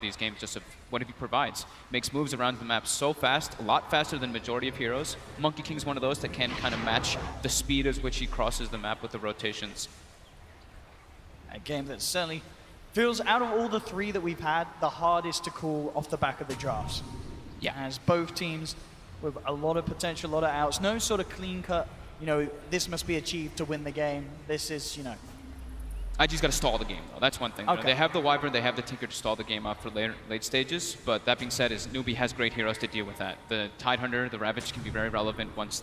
these games just of what he provides. Makes moves around the map so fast, a lot faster than majority of heroes. Monkey King's one of those that can kind of match the speed at which he crosses the map with the rotations. A game that certainly feels, out of all the three that we've had, the hardest to call off the back of the drafts. Yeah. As both teams with a lot of potential, a lot of outs, no sort of clean cut, you know, this must be achieved to win the game. This is, you know. IG's got to stall the game, though. That's one thing. Okay. You know, they have the Wyvern, they have the Tinker to stall the game out for late stages, but that being said, Newbee has great heroes to deal with that. The Tidehunter, the Ravage can be very relevant once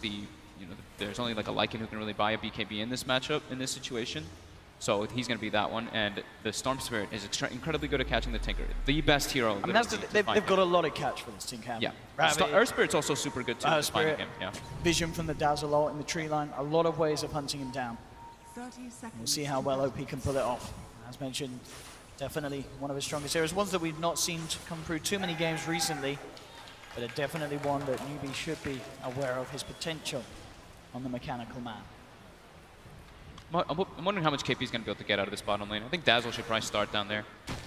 there's only like a Lycan who can really buy a BKB in this matchup, in this situation. So he's going to be that one, and the Storm Spirit is incredibly good at catching the Tinker. The best hero. I mean, they've got a lot of catch for this team camp. Yeah. Earth Spirit's also super good too. Spirit, him. Yeah. Vision from the Dazzle ult in the tree line. A lot of ways of hunting him down. We'll see how well OP can pull it off. As mentioned, definitely one of his strongest heroes. Ones that we've not seen come through too many games recently, but definitely one that Newbee should be aware of his potential on the mechanical man. I'm wondering how much KP is going to be able to get out of this bottom lane. I think Dazzle should probably start down there,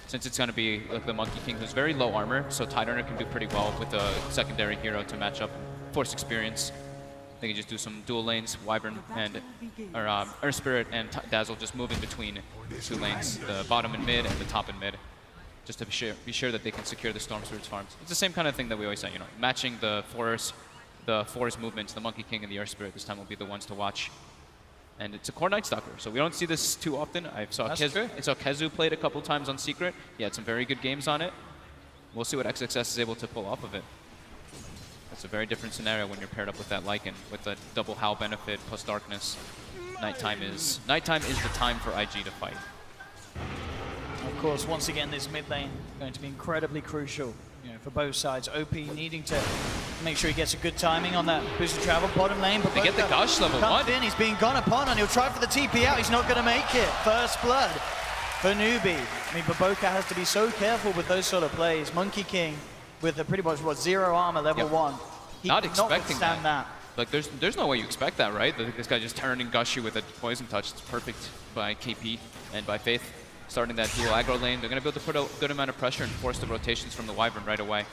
since it's going to be like the Monkey King, who's very low armor, so Tidehunter can do pretty well with a secondary hero to match up. Force experience. They can just do some dual lanes, Wyvern and Earth Spirit and Dazzle just moving between the two lanes, the bottom and mid and the top and mid, just to be sure that they can secure the Storm Spirit's farms. It's the same kind of thing that we always say, you know, matching the forest movements, the Monkey King and the Earth Spirit this time will be the ones to watch. And it's a core Night Stalker, so we don't see this too often. I saw Kezu played a couple times on Secret. He had some very good games on it. We'll see what XXS is able to pull off of it. It's a very different scenario when you're paired up with that Lycan, with the double Howl benefit plus darkness. Nighttime is the time for IG to fight. Of course, once again, this mid lane going to be incredibly crucial, you know, for both sides. OP needing to make sure he gets a good timing on that boosted travel. Bottom lane, but they get the Gush level 1. He's being gone upon, and he'll try for the TP out. He's not going to make it. First blood for Newbee. I mean, Baboka has to be so careful with those sort of plays. Monkey King with a pretty much, zero armor, level 1. He not expecting that. Like, there's no way you expect that, right? This guy just turning Gushy with a Poison Touch. It's perfect by KP and by Faith. Starting that dual aggro lane, they're going to be able to put a good amount of pressure and force the rotations from the Wyvern right away.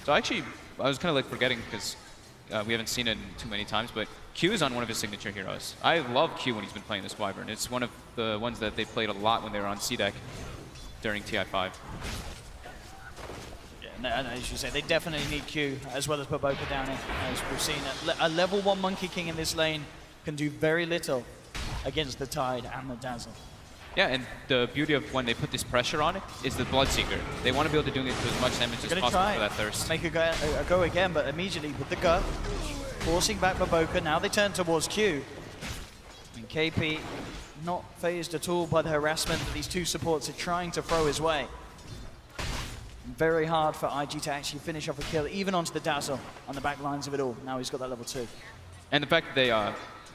So actually, I was kind of like forgetting because we haven't seen it too many times, but Q is on one of his signature heroes. I love Q when he's been playing this Wyvern. It's one of the ones that they played a lot when they were on C-Deck during TI5. And as you say, they definitely need Q as well as Baboka down here. As we've seen, a level 1 Monkey King in this lane can do very little against the Tide and the Dazzle. Yeah, and the beauty of when they put this pressure on it is the Bloodseeker. They want to be able to do as much damage as possible for that thirst. Make a go again, but immediately with the gut, forcing back Baboka. Now they turn towards Q. And KP not phased at all by the harassment that these two supports are trying to throw his way. Very hard for IG to actually finish off a kill, even onto the Dazzle on the back lines of it all. Now he's got that level 2. And the fact that they,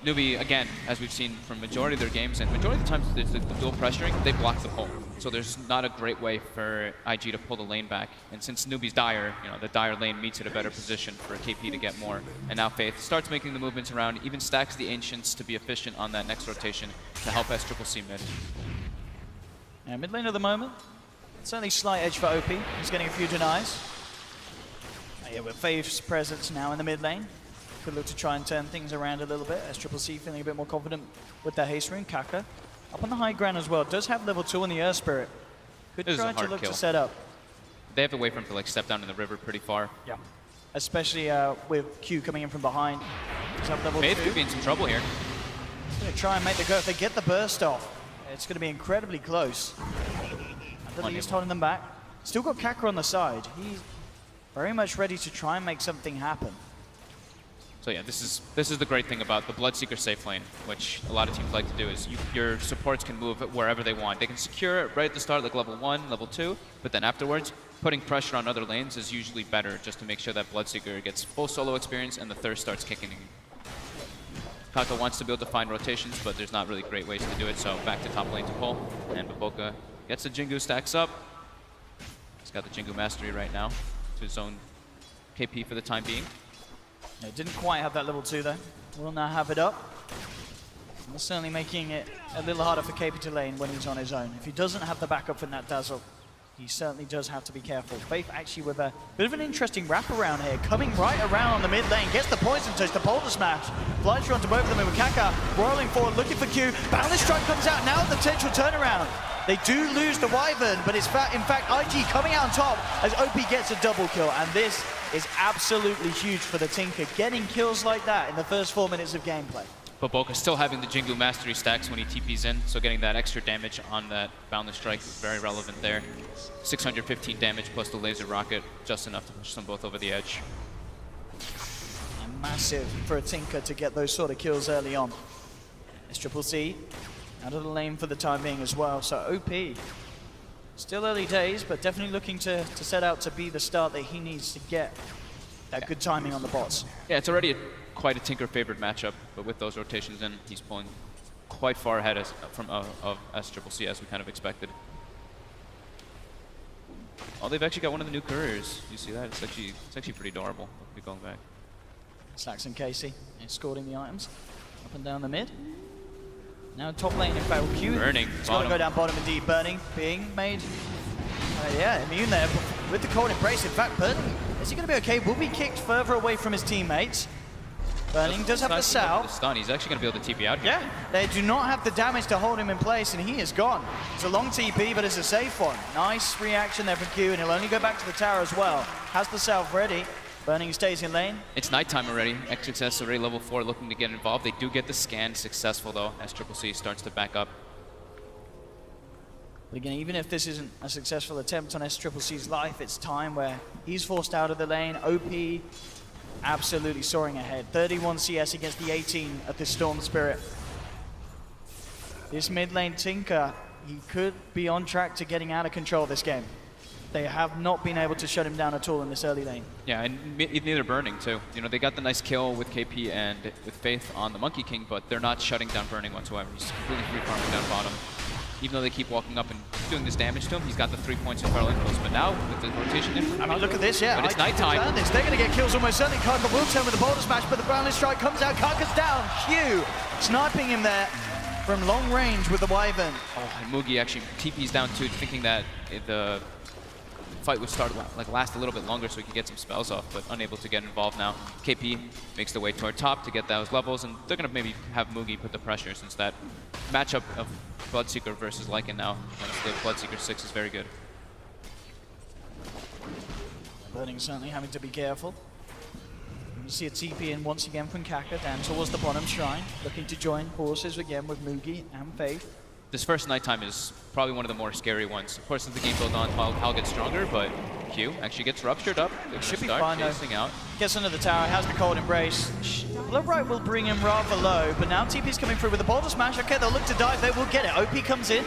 Newbee, again, as we've seen from majority of their games, and majority of the times there's the dual pressuring, they block the pull. So there's not a great way for IG to pull the lane back. And since Newbee's Dire, you know, the Dire lane meets at a better position for KP to get more. And now Faith starts making the movements around, even stacks the Ancients to be efficient on that next rotation to help SCCC mid. Yeah, mid lane at the moment. Certainly slight edge for OP. He's getting a few denies. Yeah, with Faith's presence now in the mid lane. Could look to try and turn things around a little bit. SCCC feeling a bit more confident with their haste rune. Kaka up on the high ground as well. Does have level 2 on the Earth Spirit. Could try to look to set up. They have to wait for him to like step down in the river pretty far. Yeah. Especially with Q coming in from behind. Faith could be in some trouble here. He's going to try and make the go. If they get the burst off, it's going to be incredibly close. At least holding them back. Still got Kaka on the side. He's very much ready to try and make something happen. So yeah, this is the great thing about the Bloodseeker safe lane, which a lot of teams like to do, is your supports can move it wherever they want. They can secure it right at the start, like level 1, level 2, but then afterwards, putting pressure on other lanes is usually better, just to make sure that Bloodseeker gets full solo experience and the thirst starts kicking in. Kaka wants to be able to find rotations, but there's not really great ways to do it, so back to top lane to pull, and Baboka gets the Jingu, stacks up. He's got the Jingu mastery right now to his own KP for the time being. Yeah, didn't quite have that level 2 though. Will now have it up. And certainly making it a little harder for KP to lane when he's on his own. If he doesn't have the backup from that Dazzle, he certainly does have to be careful. Faith actually with a bit of an interesting wraparound here, coming right around on the mid lane, gets the poison touch, the boulder smash, flies through onto both of them, and with Kaka rolling forward, looking for Q. Boundless Strike comes out, now the potential turnaround. They do lose the Wyvern, but it's in fact IG coming out on top as OP gets a double kill, and this is absolutely huge for the Tinker, getting kills like that in the first 4 minutes of gameplay. But Boca still having the Jingu Mastery stacks when he TPs in, so getting that extra damage on that Boundless Strike is very relevant there. 615 damage plus the laser rocket, just enough to push them both over the edge. And massive for a Tinker to get those sort of kills early on. It's Triple C out of the lane for the time being as well, so OP. Still early days, but definitely looking to set out to be the start that he needs to get that good timing on the bots. Yeah, it's already quite a Tinker favored matchup, but with those rotations in, he's pulling quite far ahead of SCCC as we kind of expected. Oh, they've actually got one of the new couriers. You see that? It's actually pretty adorable. We'll be going back. Saxon Casey escorting the items up and down the mid. Now top lane, in fact, with Q. Burning. It's got to go down bottom indeed. Burning being made. Yeah, immune there with the cold embrace. In fact, Burning, is he going to be okay? Will be kicked further away from his teammates. Burning does have the Sal. Stun. He's actually going to be able to TP out here. Yeah, they do not have the damage to hold him in place, and he is gone. It's a long TP, but it's a safe one. Nice reaction there from Q, and he'll only go back to the tower as well. Has the Salve ready. Burning stays in lane. It's nighttime already. XXS already level 4 looking to get involved. They do get the scan successful though, as SCCC starts to back up. But again, even if this isn't a successful attempt on SCCC's life, it's time where he's forced out of the lane. OP absolutely soaring ahead. 31 CS against the 18 of the Storm Spirit. This mid lane Tinker, he could be on track to getting out of control this game. They have not been able to shut him down at all in this early lane. Yeah, and neither Burning too. You know, they got the nice kill with KP and with Faith on the Monkey King, but they're not shutting down Burning whatsoever. He's completely free farming down bottom. Even though they keep walking up and doing this damage to him, he's got the 3 points in feral impulse. But now, with the rotation in, I mean, look at this, yeah. When it's nighttime. They're going to get kills almost certainly. Kaka will turn with the boulder smash, but the Boundless Strike comes out. Kaka's down. Q sniping him there from long range with the Wyvern. Oh, and Mugi actually TP's down too, thinking that the fight would last a little bit longer so he could get some spells off, but unable to get involved now. KP makes the way toward top to get those levels, and they're going to maybe have Mugi put the pressure since that matchup of Bloodseeker versus Lycan now against the Bloodseeker 6 is very good. Burning certainly having to be careful. You see a TP in once again from Kaka down towards the bottom shrine, looking to join forces again with Mugi and Faith. This first nighttime is probably one of the more scary ones. Of course, as the game goes on, Hal gets stronger, but Q actually gets ruptured up. They should be start fine chasing out. Gets under the tower, has the cold embrace. Bloodbright will bring him rather low, but now TP's coming through with the boulder smash. Okay, they'll look to dive, they will get it. OP comes in,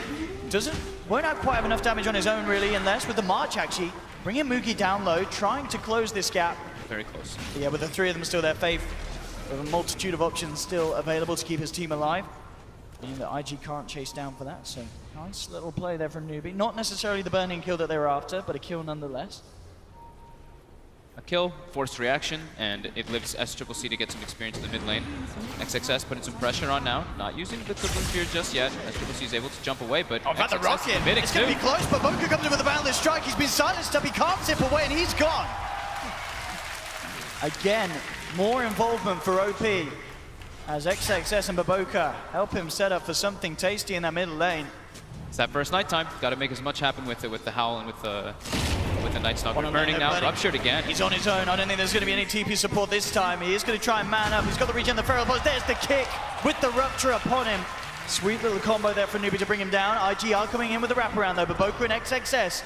won't have quite have enough damage on his own really, unless with the March actually, bringing Mugi down low, trying to close this gap. Very close. But yeah, with the three of them still there, Faith, with a multitude of options still available to keep his team alive. Meaning that IG can't chase down for that, so nice little play there from Newbee. Not necessarily the burning kill that they were after, but a kill nonetheless. A kill, forced reaction, and it leaves SCCC to get some experience in the mid lane. XXS putting some pressure on now, not using the Crippling Spear just yet. SCCC is able to jump away, but oh, got the rocket! It's going to be close, but Boca comes in with a Boundless Strike. He's been silenced up, he can't zip away, and he's gone! Again, more involvement for OP. As XXS and Baboka help him set up for something tasty in that middle lane. It's that first nighttime. Got to make as much happen with it, with the Howl and with the Night Stalker. Burning now, ruptured again. He's on his own. I don't think there's going to be any TP support this time. He is going to try and man up. He's got the regen, the feral boss. There's the kick with the rupture upon him. Sweet little combo there for Newbee to bring him down. IG are coming in with the wraparound though. Baboka and XXS.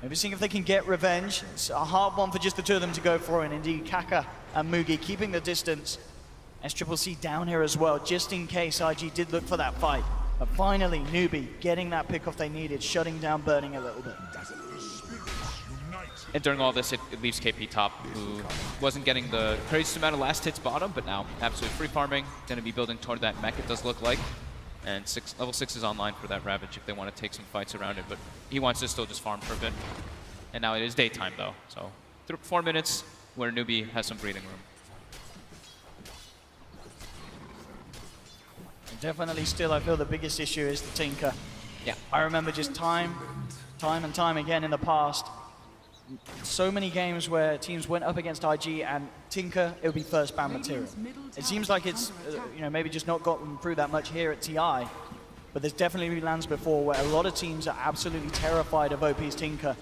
Maybe seeing if they can get revenge. It's a hard one for just the two of them to go for, and indeed Kaka and Mugi keeping the distance. SCCC down here as well, just in case IG did look for that fight. But finally, Newbee getting that pick off they needed, shutting down Burning a little bit. And during all this, it leaves KP top, who wasn't getting the craziest amount of last hits bottom, but now absolutely free farming, going to be building toward that mech, it does look like. And level 6 is online for that Ravage if they want to take some fights around it, but he wants to still just farm for a bit. And now it is daytime though, so 4 minutes where Newbee has some breathing room. Definitely still, I feel the biggest issue is the Tinker. Yeah. I remember just time time and time again in the past. So many games where teams went up against IG and Tinker, it would be first ban material. It seems like it's, maybe just not gotten through that much here at TI, but there's definitely been lands before where a lot of teams are absolutely terrified of OP's Tinker.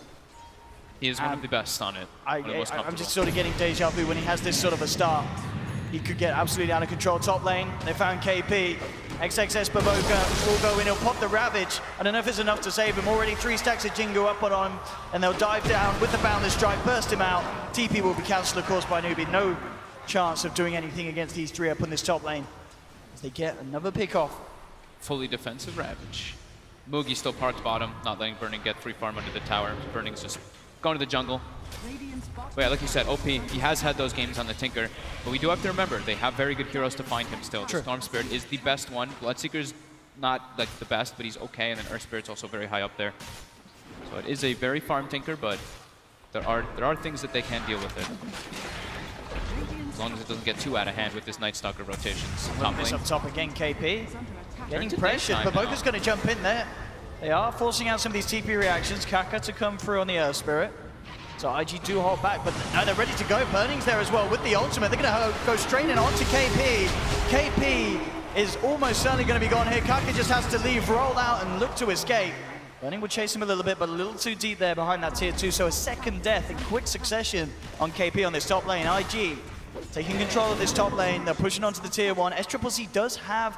He is one of the best on it. I'm just sort of getting deja vu when he has this sort of a start. He could get absolutely out of control top lane. They found KP. XXS Baboka will go in, he'll pop the Ravage. I don't know if it's enough to save him. Already 3 stacks of Jingu up on him, and they'll dive down with the Boundless Strike, burst him out. TP will be cancelled, of course, by Newbee. No chance of doing anything against these 3 up on this top lane. As they get another pick off. Fully defensive Ravage. Mugi still parked bottom, not letting Burning get free farm under the tower. Burning's just going to the jungle. But yeah, like you said, OP, he has had those games on the Tinker, but we do have to remember, they have very good heroes to find him still. Sure. Storm Spirit is the best one. Bloodseeker's not like the best, but he's okay, and then Earth Spirit's also very high up there. So it is a very farm Tinker, but there are things that they can deal with it. As long as it doesn't get too out of hand with this Night Stalker rotations. Top This lane. up top again, KP. Getting to pressured, daytime Baboka's going to jump in there. They are forcing out some of these TP reactions. Kaka to come through on the Earth Spirit. So IG do hold back, but now they're ready to go. Burning's there as well with the ultimate. They're going to go straight in onto KP. KP is almost certainly going to be gone here. Kaka just has to leave, roll out, and look to escape. Burning will chase him a little bit, but a little too deep there behind that tier 2. So a second death in quick succession on KP on this top lane. IG taking control of this top lane. They're pushing onto the tier 1. SCCC does have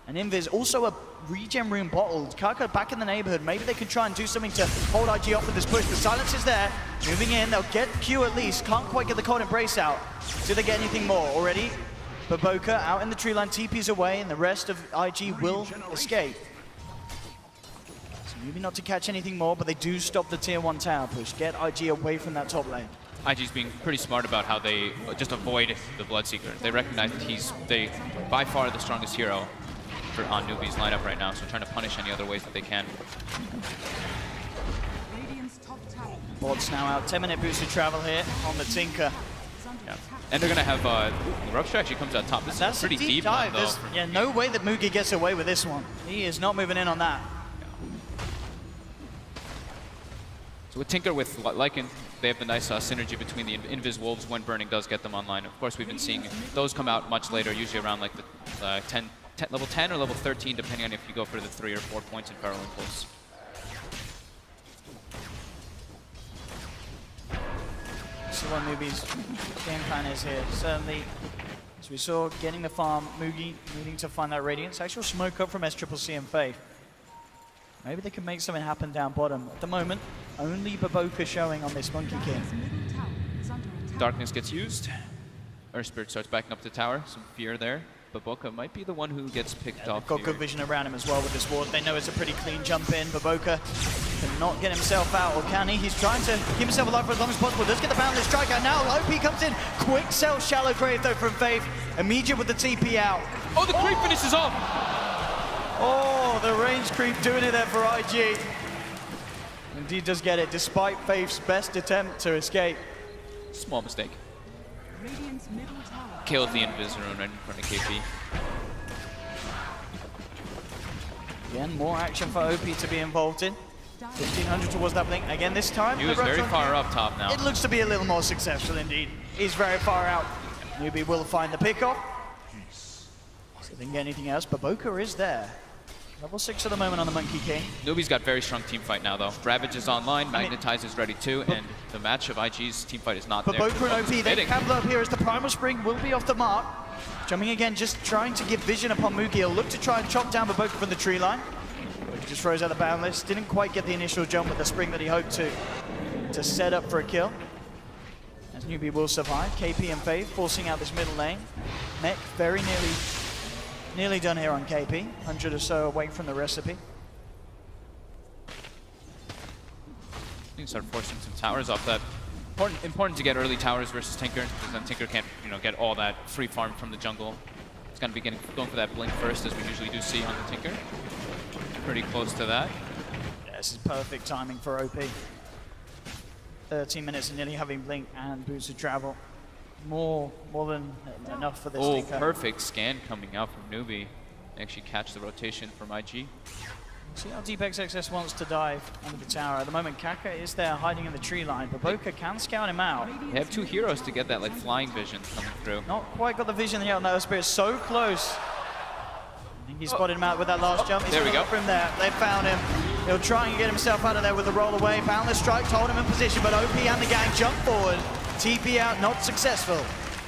an invis, also a regen rune bottled. Kaka back in the neighborhood. Maybe they can try and do something to hold IG off with this push. The silence is there. Moving in, they'll get Q at least. Can't quite get the cold embrace out. Do they get anything more already? Baboka out in the tree line, TP's away, and the rest of IG will escape. So maybe not to catch anything more, but they do stop the tier 1 tower push. Get IG away from that top lane. IG's being pretty smart about how they just avoid the Bloodseeker. They recognize that he's by far the strongest hero on Newbee's lineup right now, so trying to punish any other ways that they can. Bots now out, 10-minute boosted travel here on the Tinker. Yeah. And they're going to have, the Rupture actually comes out top. This That's is a pretty a deep one, dive. though. Yeah, no way that Mugi gets away with this one. He is not moving in on that. So with Tinker, with Lycan, they have the nice synergy between the Invis Wolves when Burning does get them online. Of course, we've been seeing those come out much later, usually around like the level 10 or level 13, depending on if you go for the 3 or 4 points in Feral Impulse. So what Newbee's game plan is here. Certainly, as we saw, getting the farm, Mugi needing to find that Radiance. Actual smoke up from SCCC and Faith. Maybe they can make something happen down bottom. At the moment, only Baboka showing on this Monkey King. Darkness gets used. Earth Spirit starts backing up the tower. Some fear there. Baboka might be the one who gets picked off. Got good vision around him as well with this ward. They know it's a pretty clean jump in. Baboka cannot get himself out, or can he? He's trying to keep himself alive for as long as possible. Does get the Boundless Strike out now. OP comes in. Quick sell, shallow grave though from Faith. Immediate with the TP out. Oh, the creep finishes off! Oh, the range creep doing it there for IG. Indeed does get it, despite Faith's best attempt to escape. Small mistake. Kills the Invis rune right in front of KP. Again, more action for OP to be involved in. 1500 towards that blink. Again, this time. He was very far up top now. It looks to be a little more successful indeed. He's very far out. Newbee will find the pickoff. So they didn't get anything else. Baboka is there. Level 6 at the moment on the Monkey King. Newbee's got very strong team fight now, though. Ravage is online, Magnetize is ready too, and the match of IG's team fight is not there. Baboka and OP, they can blow up here as the Primal Spring will be off the mark. Jumping again, just trying to give vision upon Mugi. He'll look to try and chop down Baboka from the tree line. He just throws out the Boundless. Didn't quite get the initial jump with the Spring that he hoped to set up for a kill. As Newbee will survive. KP and Faith forcing out this middle lane. Mech very nearly done here on KP. 100 or so away from the recipe. You can start forcing some towers off that. Important to get early towers versus Tinker, because then Tinker can't, get all that free farm from the jungle. It's gonna be going for that blink first, as we usually do see on the Tinker. Pretty close to that. Yeah, this is perfect timing for OP. 13 minutes and nearly having blink and boosted travel. More than enough for this Tinker. Perfect scan coming out from Newbee. Actually catch the rotation from IG. See how deep XXS wants to dive under the tower. At the moment, Kaka is there hiding in the tree line, but Boca can scout him out. They have 2 heroes to get that like flying vision coming through. Not quite got the vision yet on that Spirit, so close. I think he spotted him out with that last jump. He's there we go. From there, they found him. He'll try and get himself out of there with the roll away. Boundless Strike to hold him in position, but OP and the gang jump forward. TP out, not successful.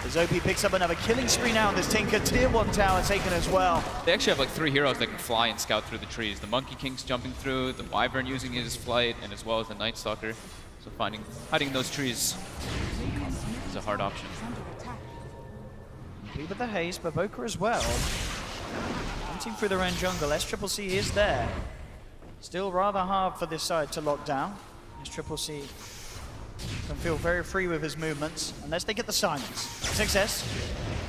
As OP picks up another killing spree now on this Tinker. Tier 1 tower taken as well. They actually have like 3 heroes that can fly and scout through the trees. The Monkey King's jumping through, the Wyvern using his flight, and as well as the Night Stalker. So hiding in those trees is a hard option. Be with the haste, but Boca as well. Hunting through their own jungle. SCCC is there. Still rather hard for this side to lock down. SCCC can feel very free with his movements, unless they get the silence. Success.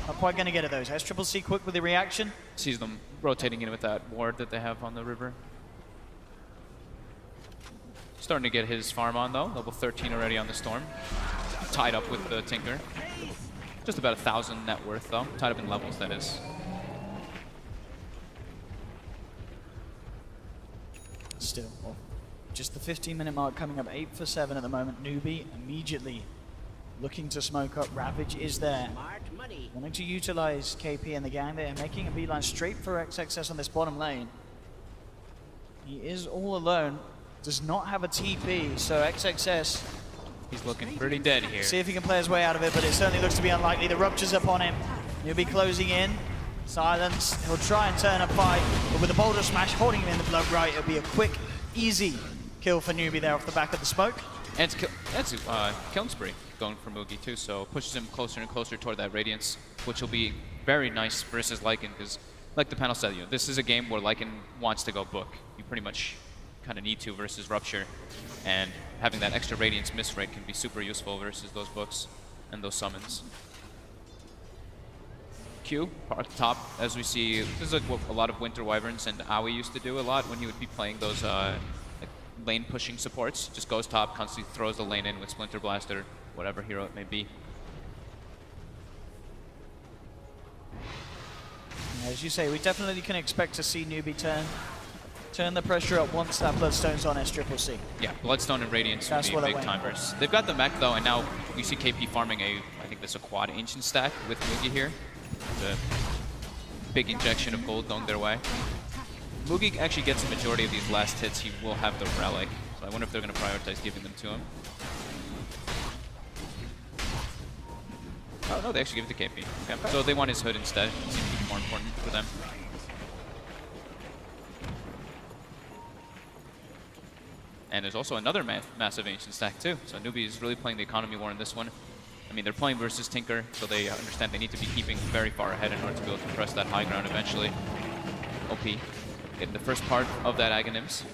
Not quite going to get it, those. SCCC quick with the reaction. Sees them rotating in with that ward that they have on the river. Starting to get his farm on, though. Level 13 already on the Storm. Tied up with the Tinker. Just about 1,000 net worth, though. Tied up in levels, that is. Still, well, just the 15-minute mark coming up, 8 for 7 at the moment. Newbee immediately looking to smoke up. Ravage is there. Wanting to utilize KP and the gang there, making a beeline straight for XXS on this bottom lane. He is all alone, does not have a TP, so XXS... He's looking pretty dead here. See if he can play his way out of it, but it certainly looks to be unlikely. The rupture's upon him. Newbee closing in. Silence. He'll try and turn a fight, but with the boulder smash holding him in the blood right, it'll be a quick, easy kill for Newbee there off the back of the smoke. And it's killing spree going for Mugi too, so pushes him closer and closer toward that Radiance, which will be very nice versus Lycan, because like the panel said, this is a game where Lycan wants to go book. You pretty much kind of need to versus Rupture, and having that extra Radiance miss rate can be super useful versus those books and those summons. Q, at the top, as we see, this is like what a lot of Winter Wyverns and Aoi used to do a lot when he would be playing those like lane pushing supports. Just goes top, constantly throws the lane in with Splinter Blast or whatever hero it may be. As you say, we definitely can expect to see Newbee turn the pressure up once that Bloodstone's on SCCC. Yeah, Bloodstone and Radiance would be big timers. They've got the mech though, and now we see KP farming I think there's a quad Ancient stack with Mugi here. The big injection of gold going their way. Mugi actually gets the majority of these last hits. He will have the relic, so I wonder if they're going to prioritize giving them to him. Oh no, they actually give it to KP. Okay. So they want his hood instead. It seems to be more important for them. And there's also another massive Ancient stack too. So Newbee is really playing the economy war in this one. I mean, they're playing versus Tinker, so they understand they need to be keeping very far ahead in order to be able to press that high ground eventually. OP getting the first part of that Aghanims.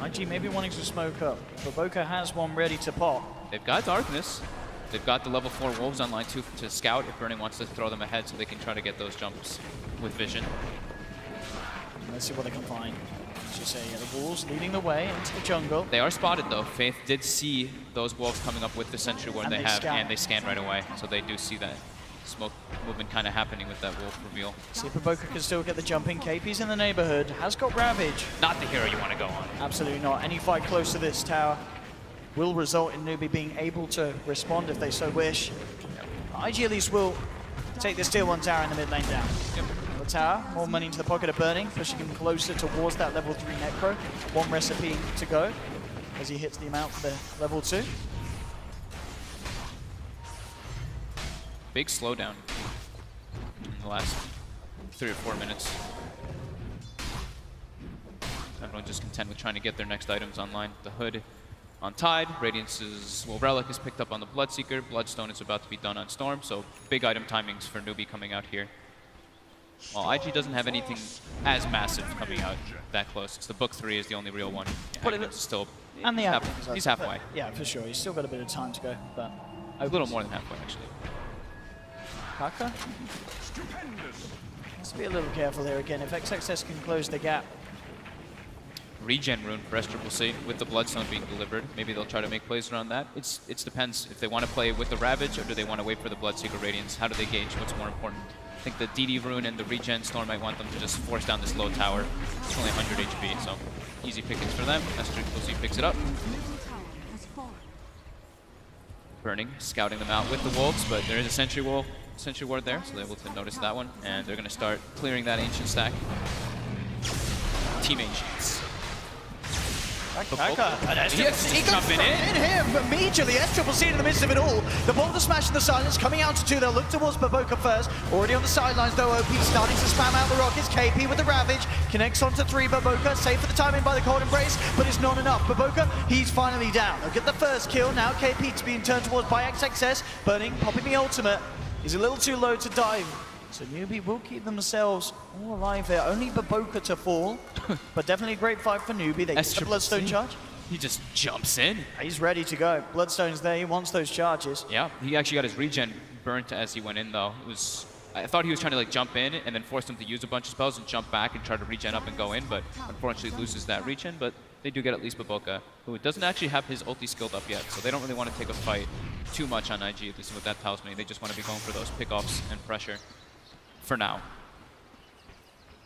IG maybe wanting to smoke up, but Boca has one ready to pop. They've got Darkness. They've got the level 4 Wolves online too to scout if Burning wants to throw them ahead so they can try to get those jumps with vision. Let's see what they can find. As you say, the Wolves leading the way into the jungle. They are spotted though. Faith did see those Wolves coming up with the Sentry Ward they have, and they scan right away. So they do see that smoke movement kind of happening with that Wolf reveal. See if Boca can still get the jumping. KP's in the neighborhood, has got Ravage. Not the hero you want to go on. Absolutely not. Any fight close to this tower will result in Newbee being able to respond if they so wish. IG at least will take this tier 1 tower in the mid lane down. Yep. The tower, more money into the pocket of Burning, pushing him closer towards that level 3 Necro. One recipe to go as he hits the amount for the level 2. Big slowdown in the last 3 or 4 minutes. Everyone just content with trying to get their next items online. The Hood on Tide, Radiance's, well, Relic is picked up on the Bloodseeker, Bloodstone is about to be done on Storm, so big item timings for Newbee coming out here. Well, IG doesn't have anything as massive coming out that close. It's the Book 3 is the only real one. But it's still, and the he's halfway. Yeah, for sure. He's still got a bit of time to go, but a little more than halfway, actually. Kaka? Let's be a little careful here again. If XXS can close the gap. Regen rune for SCCC with the Bloodstone being delivered. Maybe they'll try to make plays around that. It depends if they want to play with the Ravage or do they want to wait for the Bloodseeker Radiance. How do they gauge what's more important? I think the DD Rune and the Regen Storm might want them to just force down this low tower. It's only 100 HP, so easy pickings for them. S3 picks it up. Burning, scouting them out with the wolves, but there is a sentry ward there, so they're able to notice that one, and they're going to start clearing that ancient stack. Team Ancients. Kaka, and he goes jumping in him immediately. S3 in the midst of it all. The boulder smash in the silence coming out to two. They'll look towards Baboka first. Already on the sidelines though. OP starting to spam out the rockets. KP with the Ravage connects onto 3. Baboka safe for the timing by the cold embrace, but it's not enough. Baboka, he's finally down. They'll get the first kill. Now KP to being turned towards by XXS. Burning, popping the ultimate. He's a little too low to dive. So Newbee will keep themselves all alive there. Only Baboka to fall, but definitely a great fight for Newbee. They get the Bloodstone charge. He just jumps in. He's ready to go. Bloodstone's there. He wants those charges. Yeah, he actually got his regen burnt as he went in, though. I thought he was trying to like jump in and then force them to use a bunch of spells and jump back and try to regen up and go in, but unfortunately loses that regen. But they do get at least Baboka, who doesn't actually have his ulti skilled up yet, so they don't really want to take a fight too much on IG. At least what that tells me. They just want to be going for those pickoffs and pressure. For now.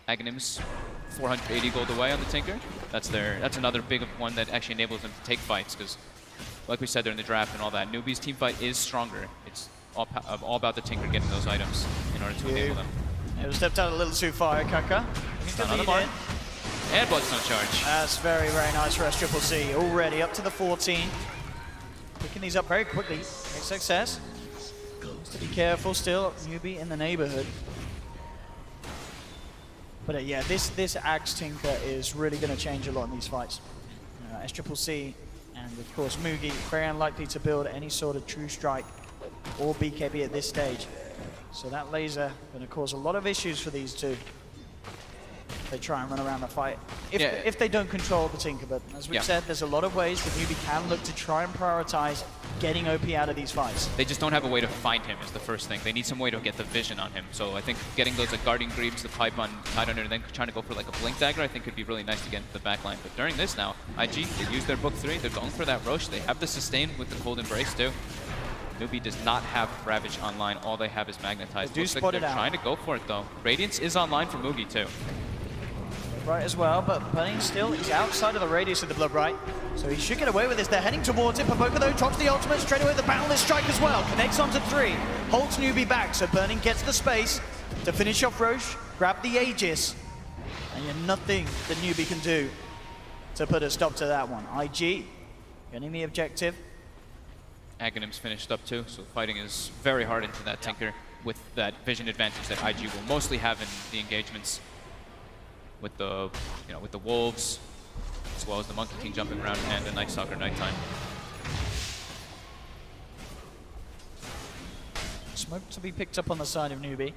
Aghanims, 480 gold away on the Tinker. That's another big one that actually enables them to take fights, because like we said during the draft and all that, Newbee's team fight is stronger. It's all about the Tinker getting those items in order to enable them. It was stepped out a little too far, Kaka. He's on the mark. And Bloodstone charge. That's very, very nice for S3 already up to the 14. Picking these up very quickly. Great success. Has to be careful still. Newbee in the neighborhood. But yeah, this Axe Tinker is really going to change a lot in these fights. S3 and of course Mugi, very unlikely to build any sort of true strike or BKB at this stage. So that laser going to cause a lot of issues for these two. They try and run around the fight. If they don't control the Tinker, but as we've said, there's a lot of ways that Newbee can look to try and prioritize getting OP out of these fights. They just don't have a way to find him is the first thing. They need some way to get the vision on him. So I think getting those like Guardian Greaves, the pipe on Tidehunter, and then trying to go for like a Blink Dagger, I think could be really nice to get into the back line. But during this now, IG, they use their Book 3, they're going for that Roche. They have the sustain with the Cold Embrace too. Newbee does not have Ravage online. All they have is Magnetize. They do spot it out. Trying to go for it though. Radiance is online for Mugi too. Right as well, but Bunny still, he's outside of the radius of the Blood Right, so he should get away with this. They're heading towards it. Baboka though drops the ultimate straight away. The Boundless Strike as well, connects onto 3, holds Newbee back, so Burning gets the space to finish off Roche, grab the Aegis, and you're nothing that Newbee can do to put a stop to that one. IG getting the objective. Aghanim's finished up too, so fighting is very hard into that Tinker with that vision advantage that IG will mostly have in the engagements. With the, with the wolves, as well as the Monkey King jumping around and the Night Stalker nighttime. Smoke to be picked up on the side of Newbee.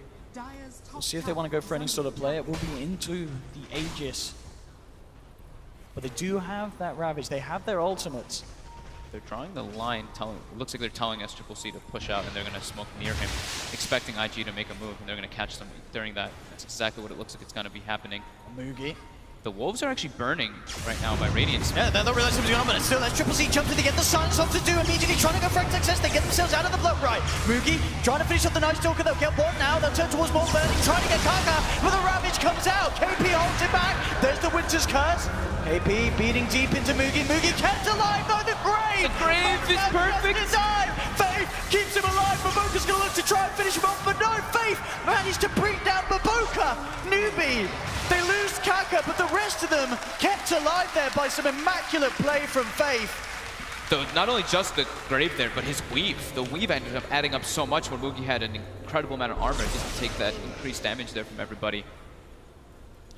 We'll see if they want to go for any sort of play. It will be into the Aegis. But they do have that Ravage. They have their ultimates. They're drawing the line, it looks like they're telling S3 to push out and they're going to smoke near him, expecting IG to make a move, and they're going to catch them during that. That's exactly what it looks like it's going to be happening. Mugi. The wolves are actually burning right now by Radiance. Yeah, they don't realize what's going on, but it's still S3 jumps in to get the silence off to do immediately, trying to go for XXS. They get themselves out of the Blood Right. Mugi trying to finish off the Night Stalker. They'll get one now. They'll turn towards more Burning, trying to get Kaka, but the Ravage comes out. KP holds it back. There's the Winter's Curse. KP beating deep into Mugi. Mugi kept alive though. The Grave! The Grave is perfect! Faith keeps him alive. Baboka's going to look to try and finish him off, but no, Faith managed to bring down Baboka. Newbee, they lose Kaka, but the rest of them kept alive there by some immaculate play from Faith. So not only just the Grave there, but his Weave. The Weave ended up adding up so much when Mugi had an incredible amount of armor just to take that increased damage there from everybody.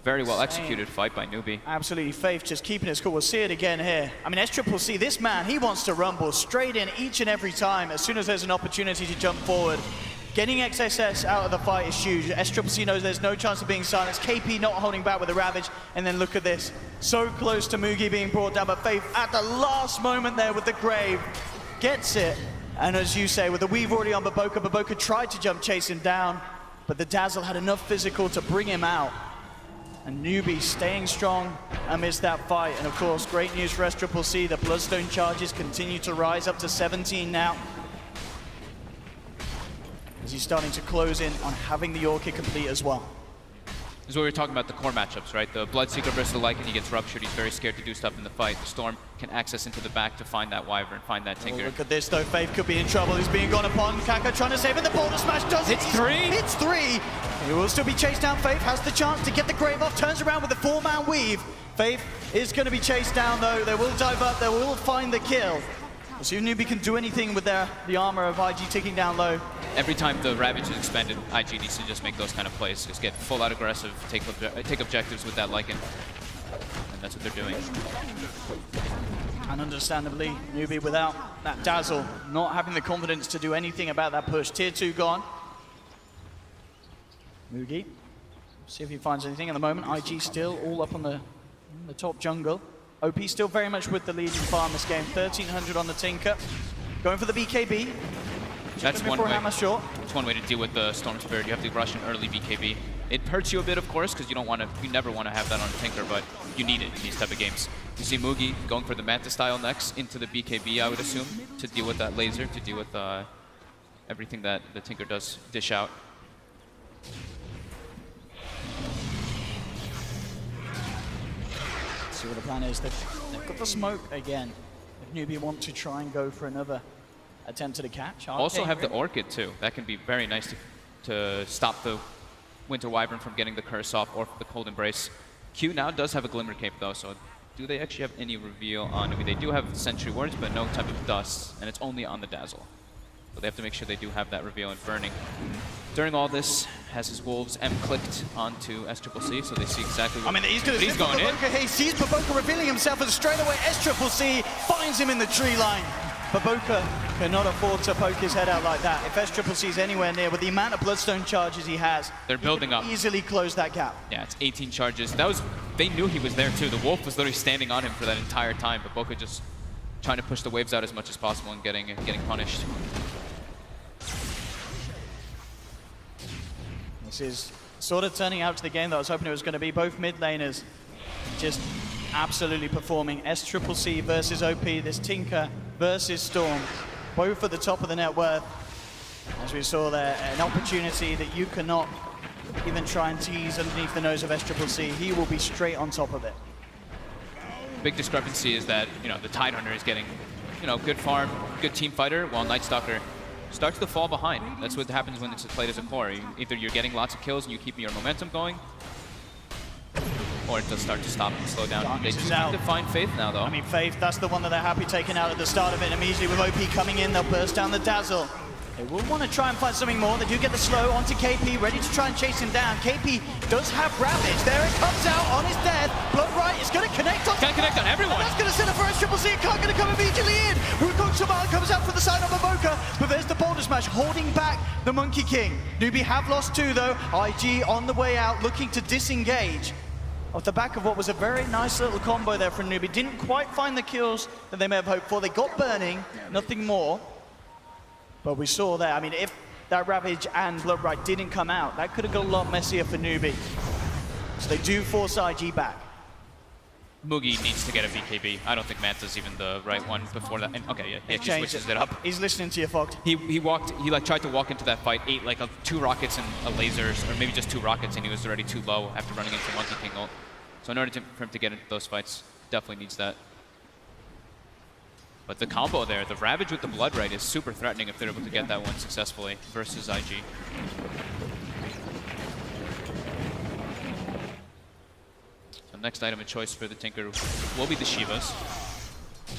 Very well executed fight by Newbee. Absolutely, Faith just keeping his cool. We'll see it again here. I mean, S3, this man, he wants to rumble straight in each and every time as soon as there's an opportunity to jump forward. Getting XXS out of the fight is huge. S3 knows there's no chance of being silenced. KP not holding back with the Ravage. And then look at this. So close to Mugi being brought down, but Faith at the last moment there with the Grave gets it. And as you say, with the Weave already on Baboka, Baboka tried to jump chase him down, but the Dazzle had enough physical to bring him out. And Newbee staying strong amidst that fight. And of course, great news for S3. The Bloodstone charges continue to rise up to 17 now. as he's starting to close in on having the Orchid complete as well. This is what we were talking about, the core matchups, right? The Bloodseeker versus the Lycan, he gets ruptured. He's very scared to do stuff in the fight. The Storm can access into the back to find that Wyvern, find that Tinker. Oh, look at this though, Faith could be in trouble. He's being gone upon. Kaka trying to save it. The Boulder Smash does it. It's three. It's three. He will still be chased down. Faith has the chance to get the Grave off. Turns around with the 4-man weave. Faith is going to be chased down though. They will dive up. They will find the kill. We'll see if Newbee can do anything with the armor of IG ticking down low. Every time the Ravage is expended, IG needs to just make those kind of plays. Just get full out aggressive, take objectives with that Lycan. And that's what they're doing. And understandably, Newbee without that Dazzle, not having the confidence to do anything about that push. Tier 2 gone. Mugi, see if he finds anything at the moment. IG still all up on the top jungle. OP still very much with the lead in farm this game. 1300 on the Tinker. Going for the BKB. That's one way. Hammer short. It's one way to deal with the Storm Spirit. You have to rush an early BKB. It hurts you a bit, of course, because you never want to have that on Tinker, but you need it in these type of games. You see Mugi going for the Manta style next into the BKB, I would assume, to deal with that laser, to deal with everything that the Tinker does dish out. Let's see what the plan is. They've got the smoke again. If Newbee want to try and go for another attempt at a catch. Also have the Orchid too. That can be very nice to stop the Winter Wyvern from getting the curse off or the Cold Embrace. Q now does have a Glimmer Cape though, so do they actually have any reveal on Newbee? They do have Sentry Wards, but no type of dust, and it's only on the Dazzle. So they have to make sure they do have that reveal and burning. During all this, has his Wolves clicked onto SCCC, so they see exactly what he's going in. He sees Baboka revealing himself, and straight away SCCC finds him in the tree line. Baboka cannot afford to poke his head out like that. If SCCC is anywhere near, with the amount of Bloodstone charges he has, they're building up. Easily close that gap. Yeah, it's 18 charges. They knew he was there too. The Wolf was literally standing on him for that entire time. Baboka just trying to push the waves out as much as possible and getting punished. This is sort of turning out to the game that I was hoping it was going to be. Both mid laners just absolutely performing. SCCC versus OP, this Tinker versus Storm, both at the top of the net worth. As we saw there, an opportunity that you cannot even try and tease underneath the nose of SCCC. He will be straight on top of it. Big discrepancy is that, the Tidehunter is getting, good farm, good team fighter, while Night Stalker starts to fall behind. That's what happens when it's played as a core. Either you're getting lots of kills and you keep your momentum going, or it does start to stop and slow down. They do have to find Faith now, though. Faith, that's the one that they're happy taking out at the start of it. Immediately with OP coming in, they'll burst down the Dazzle. They will want to try and find something more. They do get the slow onto KP, ready to try and chase him down. KP does have Ravage. There it comes out on his death. Bloodright is going to connect on. Can't connect on everyone. And that's going to set up for SCCC. Can't going to come immediately in. Wukong Shaman comes out for the side of Baboka, but there's the Boulder Smash holding back the Monkey King. Newbee have lost two though. IG on the way out, looking to disengage. Off the back of what was a very nice little combo there from Newbee. Didn't quite find the kills that they may have hoped for. They got burning, nothing more. But we saw there, if that Ravage and Bloodright didn't come out, that could have got a lot messier for Newbee. So they do force IG back. Mugi needs to get a BKB. I don't think Manta's even the right one before that. And, okay, yeah, he switches it up. He's listening to you, Fogged. He tried to walk into that fight, ate like 2 rockets and a lasers, or maybe just 2 rockets, and he was already too low after running into Monkey King ult. So in order for him to get into those fights, definitely needs that. But the combo there, the Ravage with the Bloodright is super threatening if they're able to get that one successfully versus IG. So next item of choice for the Tinker will be the Shivas.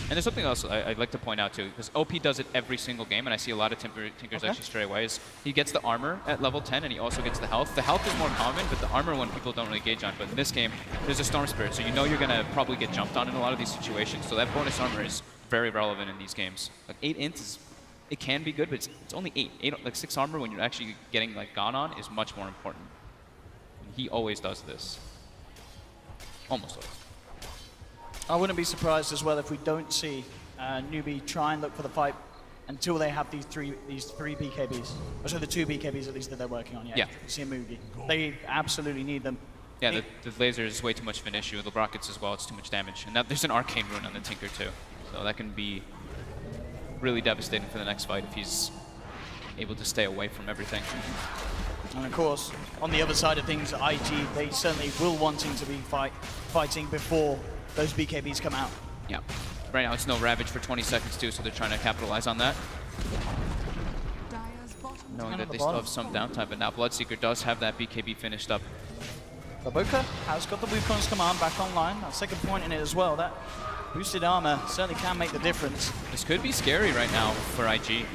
And there's something else I'd like to point out too, because OP does it every single game, and I see a lot of Tinkers actually stray away, is he gets the armor at level 10 and he also gets the health. The health is more common, but the armor one people don't really gauge on. But in this game, there's a Storm Spirit, so you know you're going to probably get jumped on in a lot of these situations. So that bonus armor is very relevant in these games. Like 8 int it can be good, but it's only 8. Like 6 armor when you're actually getting gone on is much more important. And he always does this. Almost always. I wouldn't be surprised as well if we don't see Newbee try and look for the fight until they have these three BKBs. Or so the 2 BKBs at least that they're working on. Yeah. See a Mugi. They absolutely need them. Yeah, the laser is way too much of an issue. The rockets as well, it's too much damage. And there's an Arcane Rune on the Tinker too. So that can be really devastating for the next fight if he's able to stay away from everything. And of course, on the other side of things, IG, they certainly will wanting to be fighting before those BKBs come out. Yeah. Right now it's no Ravage for 20 seconds too, so they're trying to capitalize on that. Knowing that they still have some downtime, but now Bloodseeker does have that BKB finished up. Baboka has got the Wukong's command back online. That second point in it as well. That boosted armor certainly can make the difference. This could be scary right now for IG.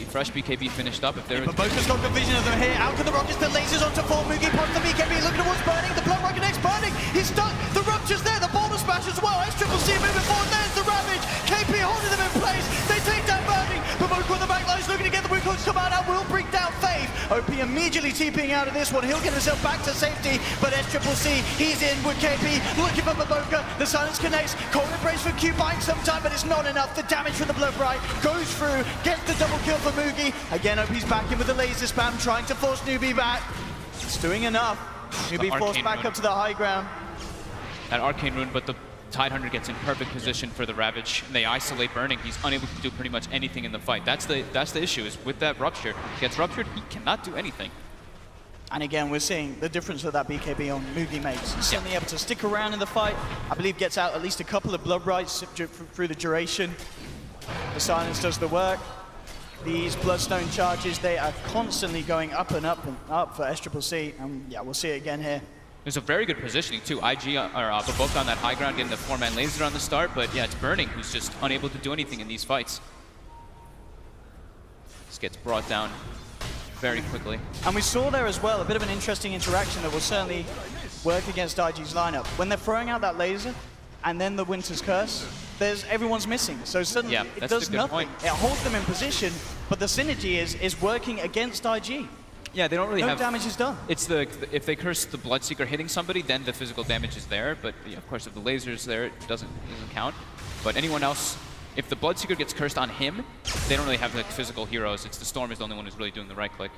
Fresh BKB finished up. If there Baboka's got the vision of them here. Out to the rockets, the lasers onto full. Mugi pops the BKB, looking towards burning. The blood rocket next burning. He's stuck. The rupture's there. The boulder smash as well. S-Triple-C moving forward. There's the Ravage. KP holding them in place. They take down burning. Baboka on the back line is looking to get the Wukong's command out. Will bring down Faith. OP immediately TPing out of this one. He'll get himself back to safety. But S-Triple-C, he's in with KP. Looking for Baboka. The silence connects. Cold embrace from Q buying some time, but it's not enough. The damage from the Blood Bright goes through. Gets the double kill for Mugi. Again, OP's back in with the laser spam, trying to force Newbee back. It's doing enough. Newbee forced back up to the high ground. That Arcane Rune, but the Tidehunter gets in perfect position for the Ravage. And they isolate Burning. He's unable to do pretty much anything in the fight. That's the issue, is with that Rupture. He gets Ruptured, he cannot do anything. And again, we're seeing the difference that BKB on Mugi makes. He's certainly able to stick around in the fight. I believe gets out at least a couple of Blood Brights through the duration. The silence does the work. These Bloodstone charges, they are constantly going up and up and up for S-Triple-C. And yeah, we'll see it again here. There's a very good positioning too. IG or Baboka on that high ground, getting the 4-man laser on the start, but yeah, it's Burning who's just unable to do anything in these fights. This gets brought down very quickly. And we saw there as well a bit of an interesting interaction that will certainly work against IG's lineup. When they're throwing out that laser and then the Winter's Curse, everyone's missing. So suddenly it does nothing. It holds them in position, but the synergy is working against IG. Yeah, they don't really have... No damage is done. It's if they curse the Bloodseeker hitting somebody, then the physical damage is there. But yeah, of course, if the laser's there, it doesn't count. But anyone else, if the Bloodseeker gets cursed on him, they don't really have like physical heroes. It's the Storm is the only one who's really doing the right click.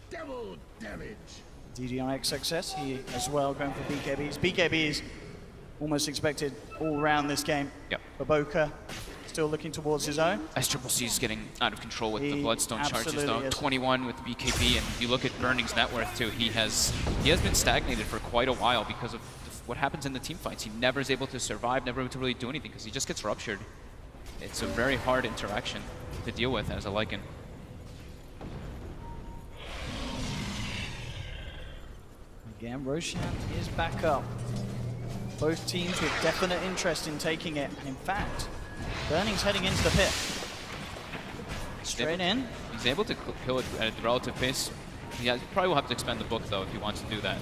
Double damage. DDI success, he as well going for BKBs. BKBs almost expected all round this game. Yep. Baboka still looking towards his own. S-Triple-C is getting out of control with the Bloodstone charges though. 21 with the BKB, and you look at Burning's net worth too. He has been stagnated for quite a while because of what happens in the team fights. He never is able to survive, never able to really do anything because he just gets ruptured. It's a very hard interaction to deal with as a Lycan. Again, Roshan is back up. Both teams with definite interest in taking it, and in fact, Burning's heading into the pit. Straight in. He's able to kill it at a relative pace. He probably will have to expend the book though if he wants to do that.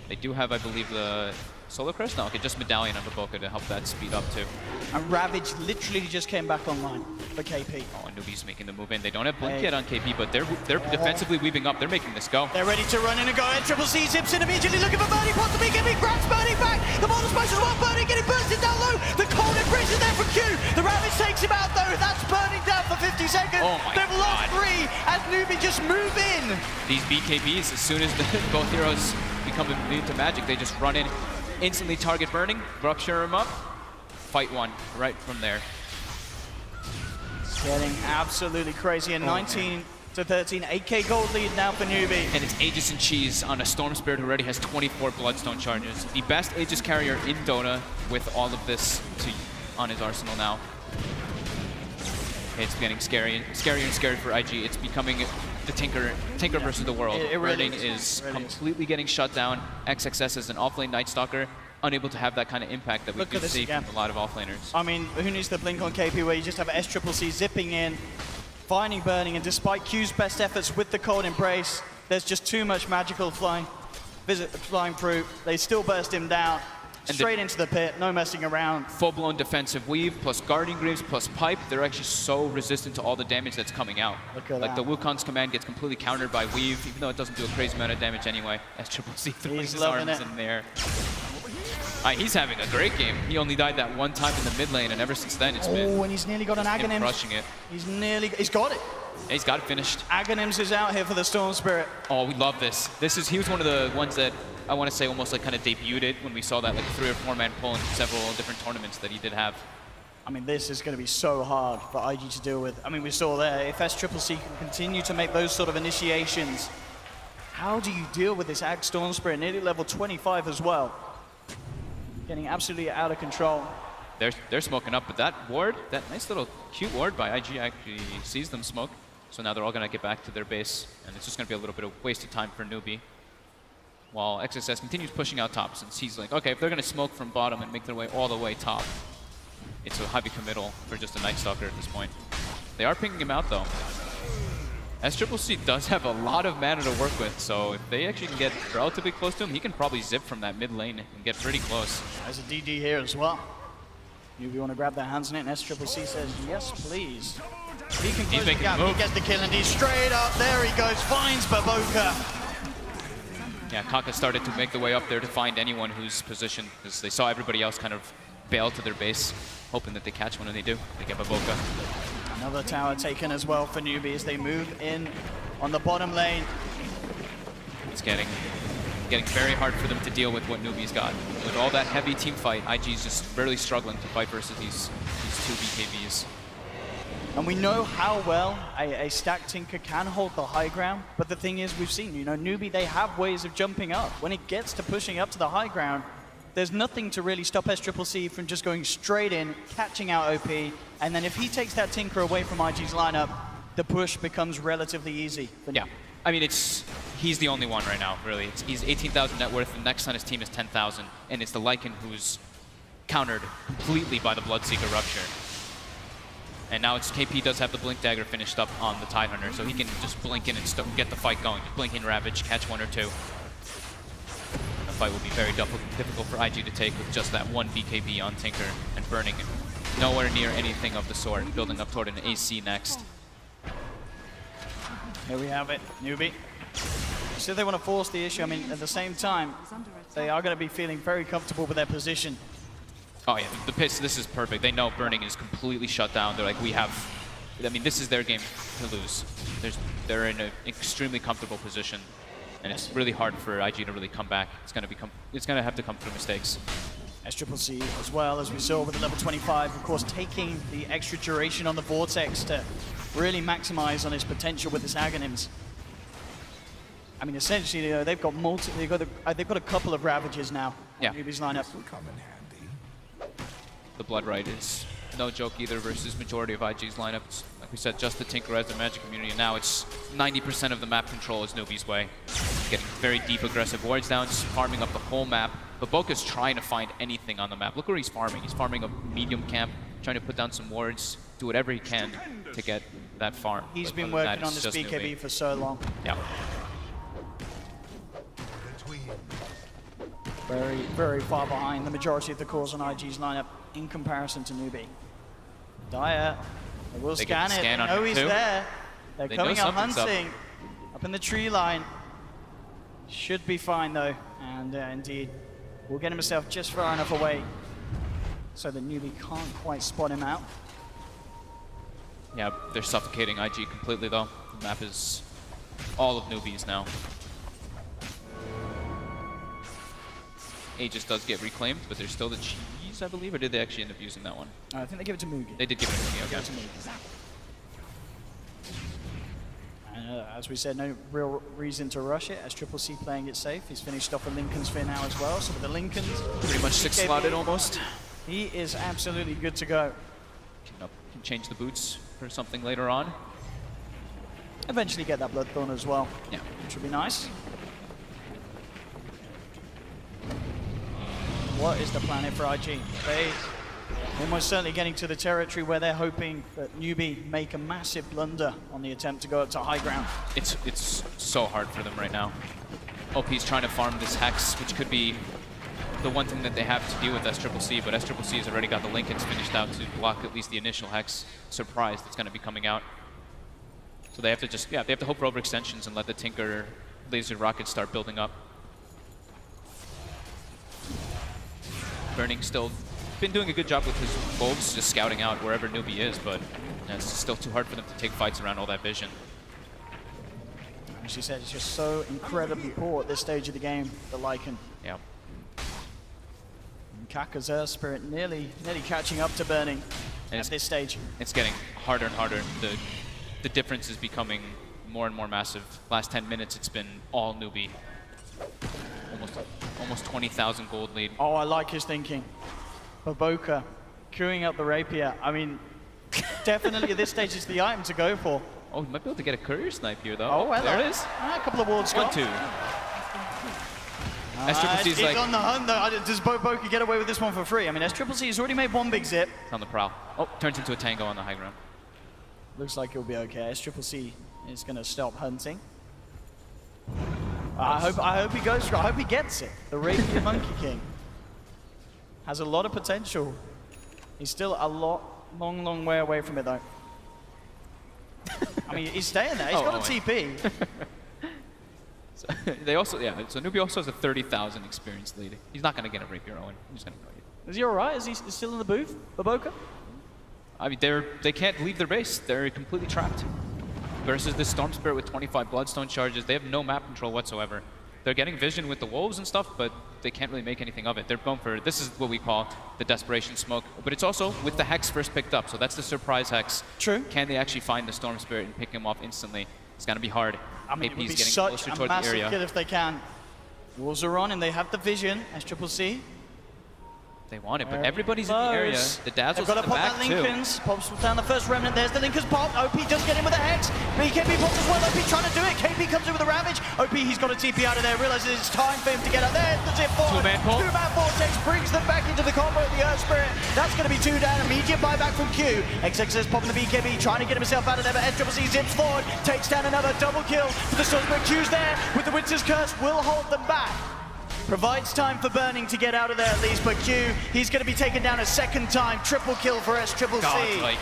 They do have, I believe, the Solar Crest? No, okay, just Medallion on Baboka to help that speed up too. And Ravage literally just came back online for KP. Oh, and Newbee's making the move in. They don't have Blink yet on KP, but they're defensively weaving up. They're making this go. They're ready to run in and go. S-Triple-C zips in immediately, looking for Birdie. Pops the BKB, grabs Birdie back. The ball smash as well. Birdie getting bursted down low. The cold embrace is there for Q. The Ravage takes him out though. That's Burning down for 50 seconds. Oh my They've lost 3 as Newbee just move in. These BKBs, as soon as both heroes become immune to magic, they just run in, instantly target Burning, rupture him up, fight one right from there. It's getting absolutely crazy. And 19 to 13, 8k gold lead now for Newbee. And it's Aegis and Cheese on a Storm Spirit who already has 24 Bloodstone charges. The best Aegis carrier in Dota with all of this on his arsenal now. It's getting scarier and scarier for IG. It's becoming the Tinker versus the world. Burning is completely getting shut down. XXS is an offlane Night Stalker, unable to have that kind of impact that we do see from a lot of offlaners. I mean, who needs the blink on KP where you just have S-Triple-C zipping in, finding Burning, and despite Q's best efforts with the cold embrace, there's just too much magical flying through. They still burst him down. Straight into the pit, no messing around. Full-blown defensive weave, plus Guardian Greaves, plus Pipe. They're actually so resistant to all the damage that's coming out. Look at like that. the Wukong's command gets completely countered by weave, even though it doesn't do a crazy amount of damage anyway. S-Triple-C throwing his arms in there. He's having a great game. He only died that one time in the mid lane, and ever since then it's been and he's nearly got an Aghanim. Crushing it. He's got it. He's got it finished. Aghanims is out here for the Storm Spirit. Oh, we love this. He was one of the ones that I want to say almost like kind of debuted it when we saw that like 3 or 4 man pull in several different tournaments that he did have. I mean, this is going to be so hard for IG to deal with. I mean, we saw there, if SCCC can continue to make those sort of initiations, how do you deal with this Ag Storm Spirit, nearly level 25 as well? Getting absolutely out of control. They're smoking up, but that ward, that nice little cute ward by IG actually sees them smoke. So now they're all going to get back to their base, and it's just going to be a little bit of wasted time for Newbee. While XSS continues pushing out top, since he's like, okay, if they're going to smoke from bottom and make their way all the way top, it's a heavy committal for just a Night Stalker at this point. They are pinging him out though. SCCC does have a lot of mana to work with, so if they actually can get relatively close to him, he can probably zip from that mid lane and get pretty close. There's a DD here as well. Newbee want to grab their hands on it, and SCCC says, yes, please. He can close the gap, he gets the kill, and he's straight up. There he goes, finds Baboka. Yeah, Kaka started to make the way up there to find anyone who's positioned, because they saw everybody else kind of bail to their base, hoping that they catch one, and they do. They get Baboka. Another tower taken as well for Newbee as they move in on the bottom lane. It's getting very hard for them to deal with what Newbee's got. With all that heavy team fight, IG's just really struggling to fight versus these two BKBs. And we know how well a stacked Tinker can hold the high ground, but the thing is, we've seen, Newbee, they have ways of jumping up. When it gets to pushing up to the high ground, there's nothing to really stop SCCC from just going straight in, catching out OP, and then if he takes that Tinker away from IG's lineup, the push becomes relatively easy. Yeah, I mean, he's the only one right now, really. He's 18,000 net worth, the next on his team is 10,000, and it's the Lycan who's countered completely by the Bloodseeker Rupture. And now it's KP does have the Blink Dagger finished up on the Tidehunter, so he can just blink in and get the fight going. Blink in Ravage, catch one or two. The fight will be very difficult for IG to take with just that one BKB on Tinker and burning nowhere near anything of the sort, building up toward an AC next. Here we have it, Newbee. So they want to force the issue. I mean, at the same time, they are going to be feeling very comfortable with their position. Oh yeah, the Piss, this is perfect. They know burning is completely shut down. They're like, I mean, this is their game to lose. They're in an extremely comfortable position, and it's really hard for IG to really come back. It's gonna have to come through mistakes. SCCC as well, as we saw with the level 25, of course, taking the extra duration on the Vortex to really maximize on his potential with his Aghanims. I mean, essentially, they've got a couple of Ravages now. Yeah. Newbee's lineup. The Blood Right is no joke either versus majority of IG's lineups. Like we said, just the Tinker as the Magic community, and now it's 90% of the map control is Newbee's way. Getting very deep aggressive wards down, just farming up the whole map. But Boka's trying to find anything on the map. Look where he's farming. He's farming a medium camp, trying to put down some wards, do whatever he can to get that farm. He's been working on this BKB for so long. Yeah. Very, very far behind the majority of the cores on IG's lineup in comparison to Newbee. Dire, they will scan it. They know he's there. They're coming out hunting up in the tree line. Should be fine though, and indeed, will get himself just far enough away so that Newbee can't quite spot him out. Yeah, they're suffocating IG completely though. The map is all of Newbee's now. Aegis does get reclaimed, but there's still the cheese, I believe, or did they actually end up using that one? I think they give it to Mugi. They did give it to Mugi, okay. As we said, no real reason to rush it, as SCCC playing it safe. He's finished off a Lincoln Sphere now as well, so with the Lincolns... Pretty much 6 slotted almost. He is absolutely good to go. Can change the boots for something later on. Eventually get that Bloodthorn as well, yeah, which would be nice. What is the plan here for IG? They're almost certainly getting to the territory where they're hoping that Newbee make a massive blunder on the attempt to go up to high ground. It's so hard for them right now. OP's trying to farm this Hex, which could be the one thing that they have to deal with SCCC, but SCCC has already got the Lincolns finished out to block at least the initial Hex surprise that's going to be coming out. So they have to just, they have to hope for overextensions and let the Tinker laser rockets start building up. Burning still been doing a good job with his bulbs, just scouting out wherever Newbee is, but it's still too hard for them to take fights around all that vision. As she said, it's just so incredibly poor at this stage of the game, the Lycan. Yeah. And Kaka's Earth Spirit nearly catching up to Burning. And at this stage. It's getting harder and harder. The difference is becoming more and more massive. Last 10 minutes, it's been all Newbee. Almost 20,000 gold lead. Oh, I like his thinking. Baboka queuing up the rapier. I mean, definitely at this stage it's the item to go for. Oh, he might be able to get a courier snipe here, though. Oh, well, there it is. A couple of wards. 1-2. He's like, on the hunt, though. Does Baboka get away with this one for free? I mean, SCCC has already made one big zip. It's on the prowl. Oh, turns into a tango on the high ground. Looks like he'll be okay. SCCC is going to stop hunting. I hope he goes for it. I hope he gets it. The Rapier Monkey King has a lot of potential. He's still a long way away from it, though. I mean, he's staying there. He's got a TP. So they also, so Newbee also has a 30,000 experience lead. He's not going to get a Rapier Owen. He's going to go here. Is he all right? Is he still in the booth, Baboka? I mean, they can't leave their base. They're completely trapped. Versus this Storm Spirit with 25 Bloodstone charges, they have no map control whatsoever. They're getting vision with the wolves and stuff, but they can't really make anything of it. They're going for, this is what we call the Desperation Smoke. But it's also with the Hex first picked up, so that's the surprise Hex. True. Can they actually find the Storm Spirit and pick him off instantly? It's going to be hard. I mean, it would be getting such closer a toward the massive area. kill if they can. Wolves are on and they have the vision, SCCC. They want it, but everybody's in the area. The Dazzle's in the back that too. Linkens. Pops down the first remnant. There's the Linkens pop. OP does get in with a Hex. BKB pops as well. OP trying to do it. KP comes in with a Ravage. OP, he's got a TP out of there. Realizes it's time for him to get out. There's the zip forward. Two-man pull. Two-man Vortex brings them back into the combo of the Earth Spirit. That's going to be 2 down. Immediate buyback from Q. XXS popping the BKB, trying to get himself out of there, but SCCC zips forward. Takes down another double kill for the Stormspirit. Q's there with the Winter's Curse. Will hold them back. Provides time for Burning to get out of there at least, but Q, he's going to be taken down a second time. Triple kill for SCCC. God, like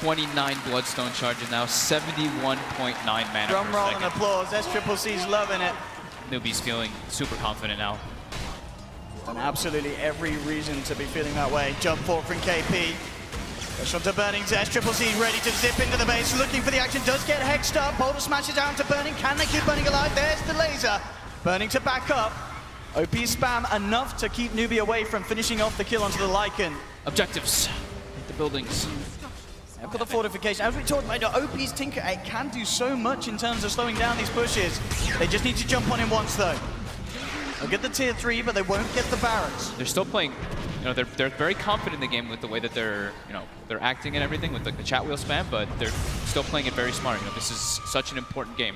29 Bloodstone charges now, 71.9 mana Drum per roll second. and applause. SCCC's loving it. Newbee's feeling super confident now. And absolutely every reason to be feeling that way. Jump forward from KP. Push to Burning. SCCC ready to zip into the base, looking for the action. Does get hexed up. Boulder smashes down to Burning. Can they keep Burning alive? There's the laser. Burning to back up. OP spam enough to keep Newbee away from finishing off the kill onto the Lycan. Objectives. Hit the buildings. I've got the fortification. As we talked about, OP's Tinker, it can do so much in terms of slowing down these pushes. They just need to jump on him once, though. They'll get the tier 3, but they won't get the barracks. They're still playing, they're very confident in the game with the way that they're acting and everything with the chat wheel spam, but they're still playing it very smart. This is such an important game.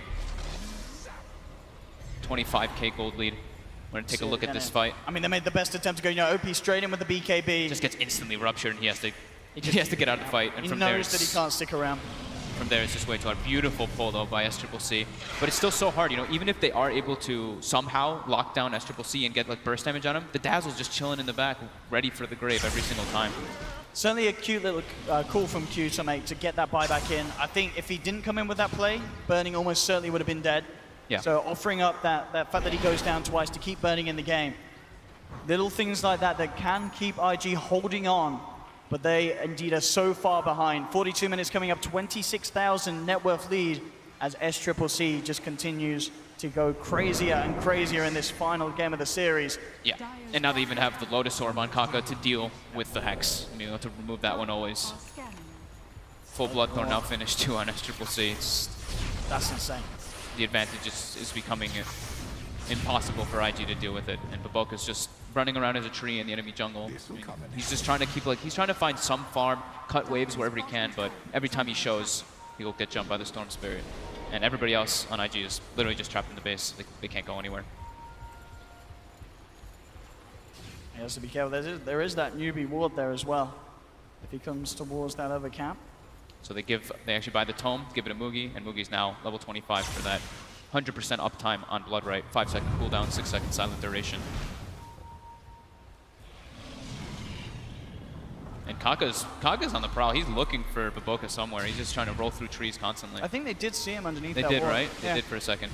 25k gold lead. We're going to take a look at this fight. I mean, they made the best attempt to go, OP straight in with the BKB. Just gets instantly ruptured, and he has to get out of the fight. And he from knows that he can't stick around. From there, it's just way too hard. Beautiful pull, though, by SCCC. But it's still so hard, even if they are able to somehow lock down SCCC and get burst damage on him, the Dazzle's just chilling in the back, ready for the grave every single time. Certainly a cute little call from Q to get that buyback in. I think if he didn't come in with that play, Burning almost certainly would have been dead. Yeah. So offering up that fact that he goes down twice to keep Burning in the game. Little things like that can keep IG holding on, but they indeed are so far behind. 42 minutes coming up, 26,000 net worth lead as SCCC just continues to go crazier and crazier in this final game of the series. Yeah, and now they even have the Lotus Orb on Kaka to deal with the Hex. To remove that one always. Full Bloodthorn now finished too on SCCC. That's insane. The advantage is becoming impossible for IG to deal with it, and Baboka's just running around as a tree in the enemy jungle. He's just trying to he's trying to find some farm, cut waves wherever he can, but every time he shows, he'll get jumped by the Storm Spirit. And everybody else on IG is literally just trapped in the base. They can't go anywhere. He has to be careful. There is that Newbee ward there as well, if he comes towards that other camp. So they actually buy the Tome, give it a Mugi, and Mugi's now level 25 for that 100% uptime on Bloodright, 5-second cooldown, 6-second silent duration. And Kaka's on the prowl. He's looking for Baboka somewhere. He's just trying to roll through trees constantly. I think they did see him underneath that wall. They did, right? Yeah. They did for a second.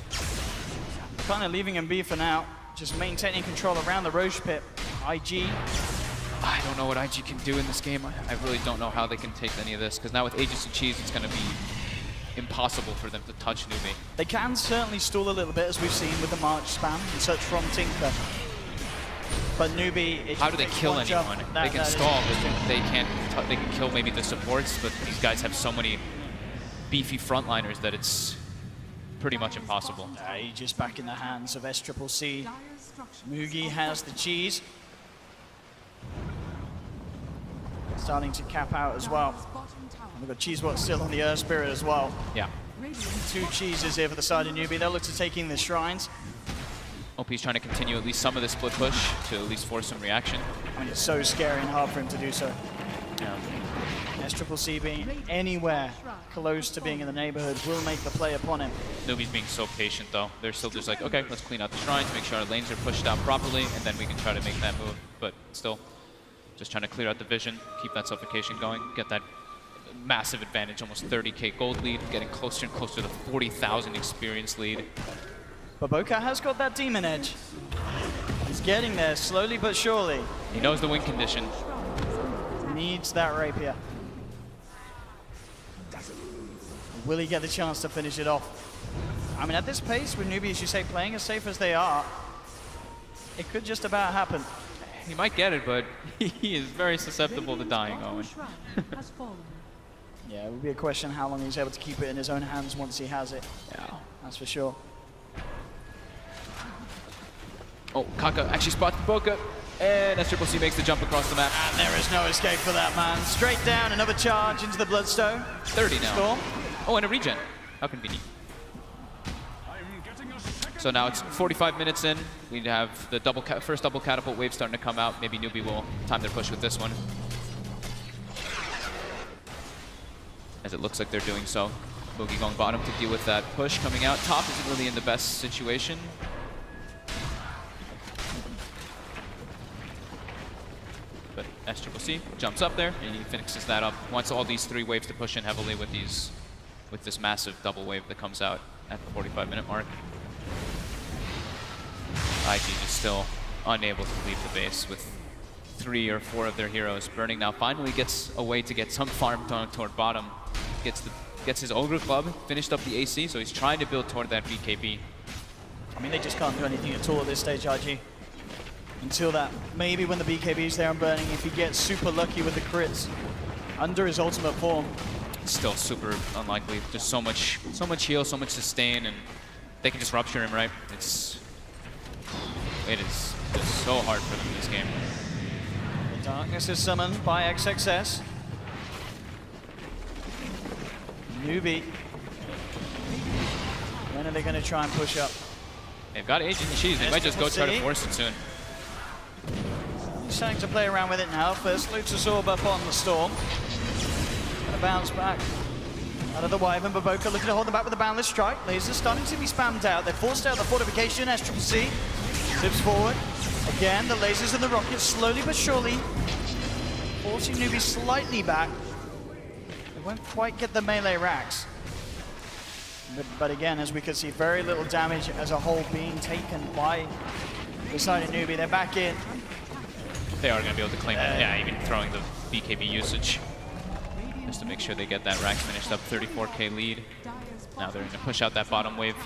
Kind of leaving him be for now. Just maintaining control around the Roche pit. IG. I don't know what IG can do in this game. I really don't know how they can take any of this, because now with Aegis and Cheese, it's going to be impossible for them to touch Newbee. They can certainly stall a little bit, as we've seen with the March spam and such from Tinker. But Newbee, it How do they takes kill one jump. anyone? That They can is stall, interesting. but they can't. They can kill maybe the supports, but these guys have so many beefy frontliners that it's pretty much impossible. Just back in the hands of SCCC. Mugi has the cheese. Starting to cap out as well. And we've got Cheesebot still on the Earth Spirit as well. Yeah. 2 cheeses here for the side of Newbee. They'll look to taking the shrines. OP's trying to continue at least some of the split push to at least force some reaction. I mean, it's so scary and hard for him to do so. Yeah. SCCC being anywhere close to being in the neighborhood will make the play upon him. Newbee's being so patient though. They're still just like, okay, let's clean out the shrines, make sure our lanes are pushed out properly, and then we can try to make that move. But still, just trying to clear out the vision, keep that suffocation going, get that massive advantage, almost 30k gold lead, getting closer and closer to the 40,000 experience lead. Baboka has got that demon edge. He's getting there slowly but surely. He knows the win condition. Needs that rapier. Will he get the chance to finish it off? I mean, at this pace, with Newbee, as you say, playing as safe as they are, it could just about happen. He might get it, but he is very susceptible to dying, Owen. Yeah, it would be a question how long he's able to keep it in his own hands once he has it. Yeah. That's for sure. Oh, Kaka actually spots Baboka, and SCCC makes the jump across the map. And there is no escape for that man. Straight down, another charge into the Bloodstone. 30 now. Storm. Oh, and a regen. How convenient. So now it's 45 minutes in. We have the first double catapult wave starting to come out. Maybe Newbee will time their push with this one. As it looks like they're doing so. Boogie going bottom to deal with that push coming out. Top isn't really in the best situation. But SCCC jumps up there and he finishes that up. Wants all these 3 waves to push in heavily with this massive double wave that comes out at the 45-minute mark. IG is still unable to leave the base with 3 or 4 of their heroes. Burning now finally gets a way to get some farm toward bottom. Gets his Ogre Club, finished up the AC, so he's trying to build toward that BKB. I mean, they just can't do anything at all at this stage, IG. Until that, maybe when the BKB is there and burning, if he gets super lucky with the crits under his ultimate form. Still super unlikely. Just so much heal, so much sustain, and they can just rupture him, right? It is just so hard for them in this game. The darkness is summoned by XXS. Newbee. When are they going to try and push up? They've got Agent Cheese. They might just go try to force it soon. He's starting to play around with it now. First Luchasaur buff on the Storm. Gonna bounce back out of the Wyvern. Baboka looking to hold them back with a Boundless Strike. Lasers starting to be spammed out. They're forced out the fortification. SCCC tips forward. Again, the lasers and the rockets slowly but surely forcing Newbee slightly back. They won't quite get the melee racks. But again, as we can see, very little damage as a whole being taken by the side of Newbee. They're back in. They are going to be able to claim it. Yeah, even throwing the BKB usage. Just to make sure they get that rack finished up. 34k lead. Now they're going to push out that bottom wave.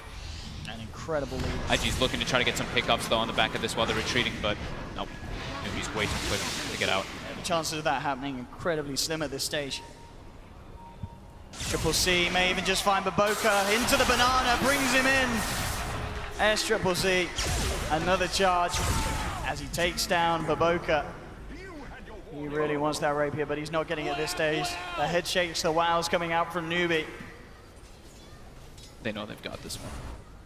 An incredible lead. IG's looking to try to get some pickups though on the back of this while they're retreating, but nope. Newbee's way too quick to get out. Yeah, the chances of that happening incredibly slim at this stage. CCC may even just find Baboka into the banana, brings him in. SCCC, another charge as he takes down Baboka. He really wants that rapier, but he's not getting it at this stage. The head shakes, the wows coming out from Newbee. They know they've got this one.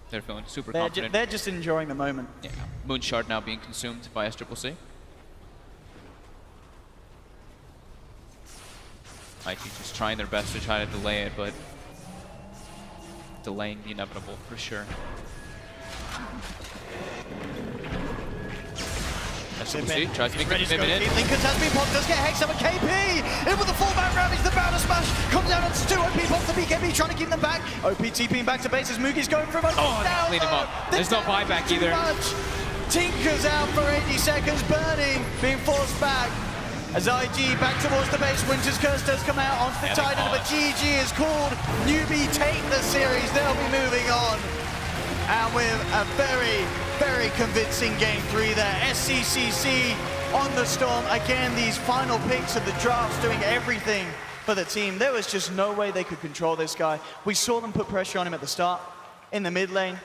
They're feeling super They're confident. they're just enjoying the moment. Yeah. Moon Shard now being consumed by SCCC. IG just trying their best to try to delay it, but delaying the inevitable for sure. SCCC tries to make the commitment in. Lincoln has been popped, does get Hex up a KP! In with the full-back ravage, the Bouncer Smash comes down onto 2, OP pops the BKB, trying to keep them back. OP TPing back to base as Mugi's going for him. Oh, down clean him low. up. There's no buyback either. Tinker's out for 80 seconds, Burning being forced back. As IG back towards the base, Winter's Curse does come out onto the Titan, but GG is called. Newbee take the series, they'll be moving on. And with a very, very convincing game 3 there. SCCC on the storm. Again, these final picks of the drafts doing everything for the team. There was just no way they could control this guy. We saw them put pressure on him at the start in the mid lane.